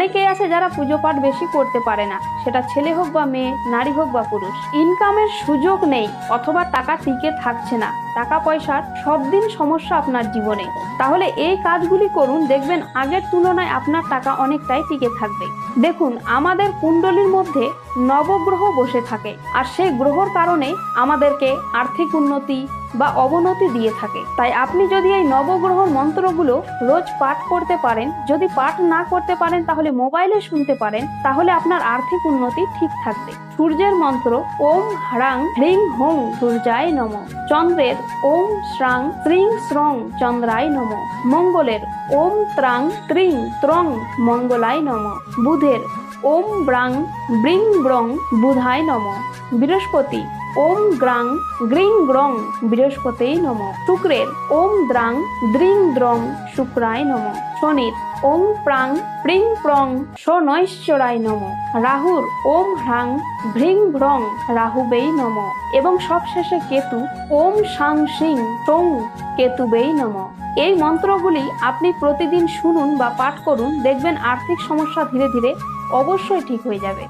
অনেকেই আছে যারা পুজো পাঠ বেশি করতে পারে না, সেটা ছেলে হোক বা মেয়ে, নারী হোক বা পুরুষ। ইনকামের সুযোগ নেই অথবা টাকা টিকে থাকছে না, টাকা পয়সার সব দিন সমস্যা আপনার জীবনে, তাহলে এই কাজগুলি করুন, দেখবেন আগের তুলনায় আপনার টাকা অনেকটাই টিকে থাকবে। দেখুন, আমাদের কুণ্ডলীর মধ্যে নবগ্রহ বসে থাকে, আর সেই গ্রহর কারণে আমাদেরকে আর্থিক উন্নতি বা অবনতি দিয়ে থাকে। তাই আপনি যদি এই নবগ্রহর মন্ত্রগুলো রোজ পাঠ করতে পারেন, যদি পাঠ না করতে পারেন তাহলে মোবাইলে শুনতে পারেন, তাহলে আপনার আর্থিক উন্নতি ঠিক থাকবে। সূর্যের মন্ত্র ওম হ্রাং হ্রিং হোং সূর্যায় নমঃ। চন্দ্রের ওম শ্রাং শ্রিং শ্রং চন্দ্রায় নমঃ। মঙ্গলের ওম ত্রাং ত্রিং ত্রং মঙ্গলায় নমঃ। বুধের ওম ব্রাং ব্রিং ব্রং বুধায় নমঃ। বৃহস্পতি ওম গ্রাং গ্রিং গ্রং বৃহস্পতিই নমঃ। শুক্রের ওম দ্রাং দ্রিং দ্রং শুক্রায় নমঃ। শনির ওম প্রাং প্রিং প্রং শনৈশ্চরায় নমঃ। রাহুর ওম হ্রাং ভ্রিং ভ্রং রাহুবেই নমঃ। এবং সবশেষে কেতু ওম সাং সিং টং কেতুবেই নমঃ। এই মন্ত্রগুলি আপনি প্রতিদিন শুনুন বা পাঠ করুন, দেখবেন আর্থিক সমস্যা ধীরে ধীরে অবশ্যই ঠিক হয়ে যাবে।